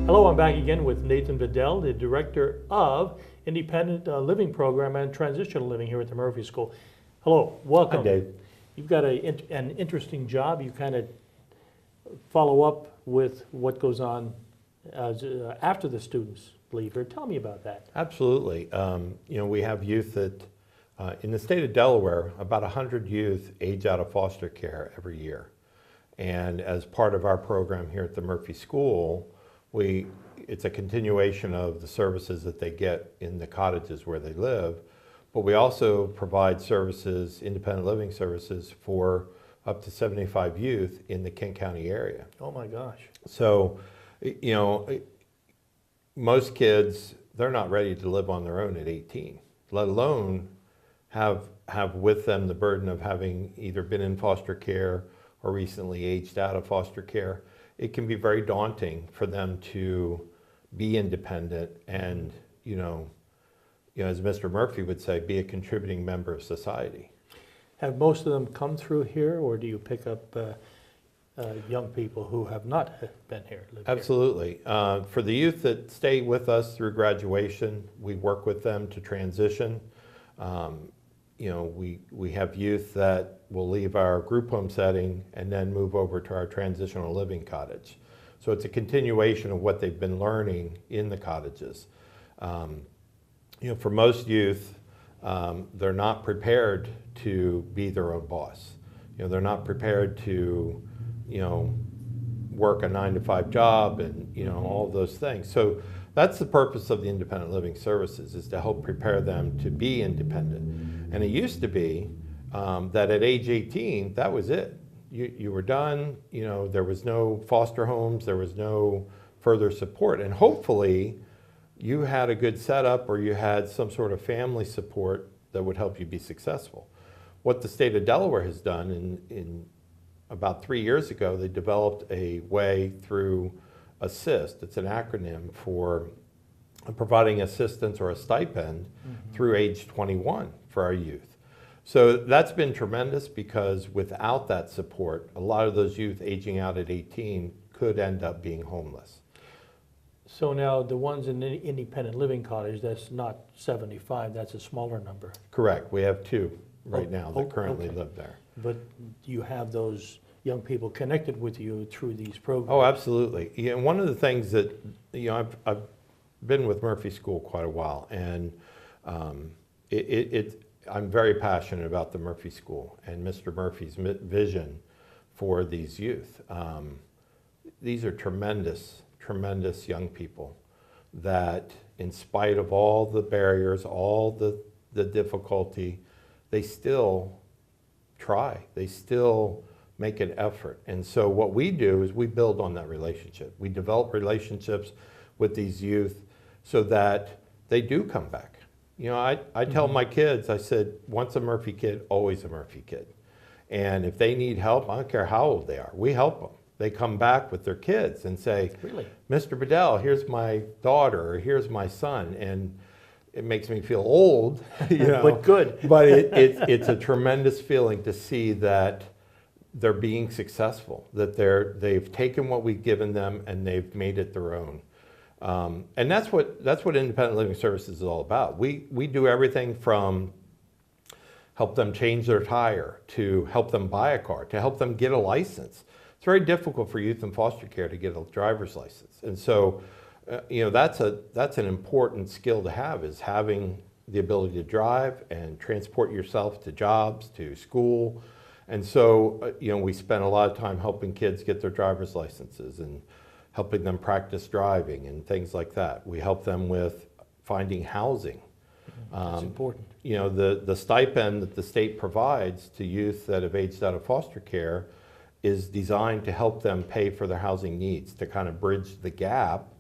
Hello, I'm back again with Nathan Vidal, the Director of Independent Living Program and Transitional Living here at the Murphey School. Hello, welcome. Hi, Dave. You've got an interesting job. You kind of follow up with what goes on after the students leave here. Tell me about that. Absolutely. We have youth that, in the state of Delaware, about 100 youth age out of foster care every year. And as part of our program here at the Murphey School, it's a continuation of the services that they get in the cottages where they live, but we also provide services, independent living services, for up to 75 youth in the Kent County area. Oh my gosh. So, most kids, they're not ready to live on their own at 18, let alone have with them the burden of having either been in foster care or recently aged out of foster care. It can be very daunting for them to be independent and, as Mr. Murphy would say, be a contributing member of society. Have most of them come through here, or do you pick up young people who have not been here? Absolutely. For the youth that stay with us through graduation, we work with them to transition. We have youth that will leave our group home setting and then move over to our transitional living cottage. So it's a continuation of what they've been learning in the cottages. For most youth, they're not prepared to be their own boss. They're not prepared to, work a 9-to-5 job and, all of those things. So that's the purpose of the independent living services, is to help prepare them to be independent. And it used to be that at age 18, that was it. You were done, there was no foster homes, there was no further support. And hopefully you had a good setup, or you had some sort of family support that would help you be successful. What the state of Delaware has done in about 3 years ago, they developed a way through ASSIST. It's an acronym for providing assistance or a stipend through age 21 for our youth. So that's been tremendous, because without that support, a lot of those youth aging out at 18 could end up being homeless. So now the ones in the independent living cottage, that's not 75, that's a smaller number. Correct. We have 2 right now that currently okay. live there. But you have those young people connected with you through these programs? Oh, absolutely. Yeah, and one of the things that, I've been with Murphy School quite a while, and I'm very passionate about the Murphy School and Mr. Murphy's vision for these youth. These are tremendous, tremendous young people that, in spite of all the barriers, all the difficulty, they still try. They still make an effort. And so what we do is we build on that relationship. We develop relationships with these youth so that they do come back. I tell my kids, I said, once a Murphy kid, always a Murphy kid. And if they need help, I don't care how old they are, we help them. They come back with their kids and say, Really? Mr. Vidal, here's my daughter, or here's my son. And it makes me feel old, But good. But it's a tremendous feeling to see that they're being successful, that they've taken what we've given them and they've made it their own. And that's what independent living services is all about. We do everything from help them change their tire, to help them buy a car, to help them get a license. It's very difficult for youth in foster care to get a driver's license. And so, that's an important skill to have, is having the ability to drive and transport yourself to jobs, to school. And so, we spend a lot of time helping kids get their driver's licenses and helping them practice driving and things like that. We help them with finding housing. That's important. The stipend that the state provides to youth that have aged out of foster care is designed to help them pay for their housing needs, to kind of bridge the gap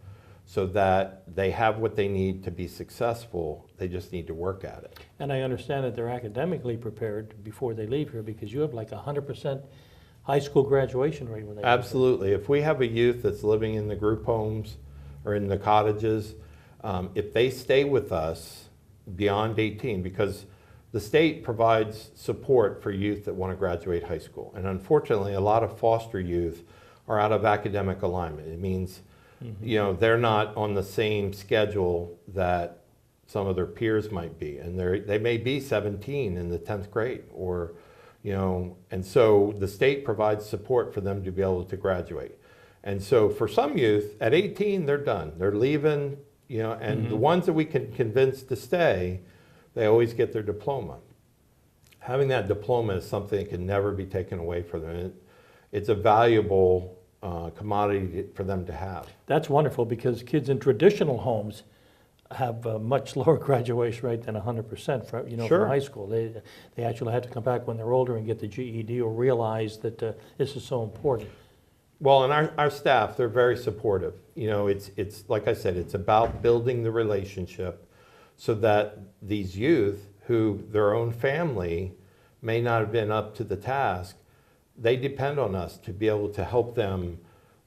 so that they have what they need to be successful. They just need to work at it. And I understand that they're academically prepared before they leave here, because you have like 100% high school graduation rate when they Absolutely. If we have a youth that's living in the group homes or in the cottages, if they stay with us beyond 18, because the state provides support for youth that want to graduate high school. And unfortunately, a lot of foster youth are out of academic alignment. It means You know, they're not on the same schedule that some of their peers might be, and they may be 17 in the 10th grade, or, you know, and so the state provides support for them to be able to graduate. And so for some youth, at 18, they're done. They're leaving, you know, and the ones that we can convince to stay, they always get their diploma. Having that diploma is something that can never be taken away from them. It's a valuable commodity for them to have. That's wonderful, because kids in traditional homes have a much lower graduation rate than 100% for, you know, Sure. from high school. They actually have to come back when they're older and get the GED, or realize that this is so important. Well, and our staff, they're very supportive. You know, it's like I said, it's about building the relationship so that these youth, who their own family may not have been up to the task, they depend on us to be able to help them,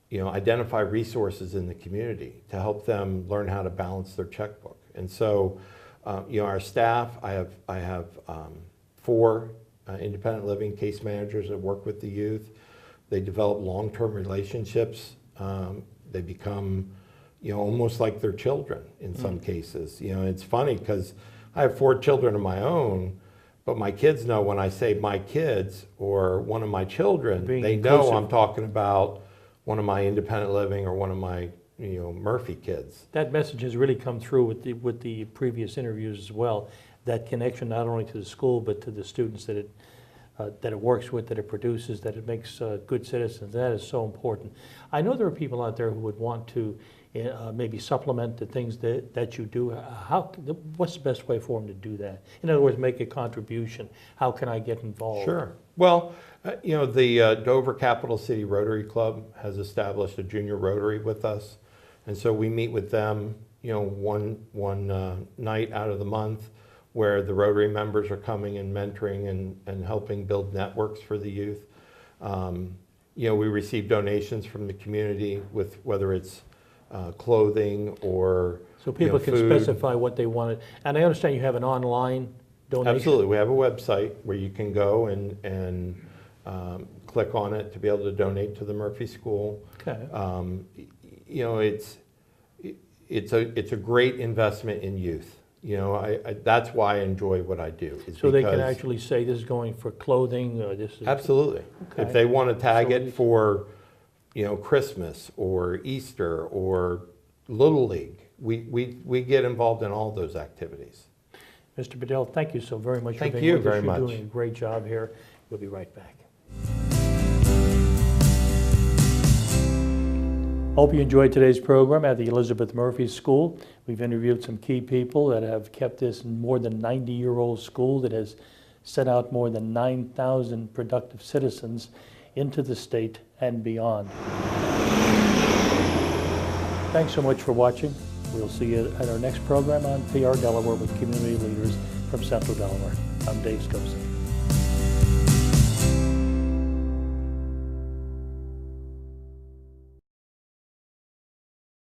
you know, identify resources in the community, to help them learn how to balance their checkbook. And so, you know, our staff, I have 4 independent living case managers that work with the youth. They develop long-term relationships. They become, you know, almost like their children in some cases. You know, it's funny because I have 4 children of my own, but my kids know when I say my kids or one of my children, Being they know inclusive. I'm talking about one of my independent living or one of my, you know, Murphey kids. That message has really come through with the previous interviews as well. That connection not only to the school, but to the students that it works with, that it produces, that it makes good citizens. That is so important. I know there are people out there who would want to maybe supplement the things that you do. What's the best way for them to do that? In other words, make a contribution. How can I get involved? Sure. Well, you know, the Dover Capital City Rotary Club has established a junior Rotary with us. And so we meet with them, you know, one night out of the month, where the Rotary members are coming and mentoring and helping build networks for the youth. You know, we receive donations from the community with whether it's clothing or, So people you know, can food. specify what they want. And I understand you have an online donation. Absolutely. We have a website where you can go and click on it to be able to donate to the Murphey School. Okay. You know, it's a great investment in youth. You know, that's why I enjoy what I do. Is So they can because- actually say this is going for clothing, or this is... Absolutely. Okay. If they want to tag So it for, you know, Christmas or Easter or Little League, we get involved in all those activities. Mr. Bedell, thank you so very much Thank for being you with us. very much. You're doing a great job here. We'll be right back. Hope you enjoyed today's program at the Elizabeth Murphy School. We've interviewed some key people that have kept this more than 90-year-old school that has sent out more than 9,000 productive citizens into the state and beyond. Thanks so much for watching. We'll see you at our next program on PR Delaware with community leaders from Central Delaware. I'm Dave Scosa.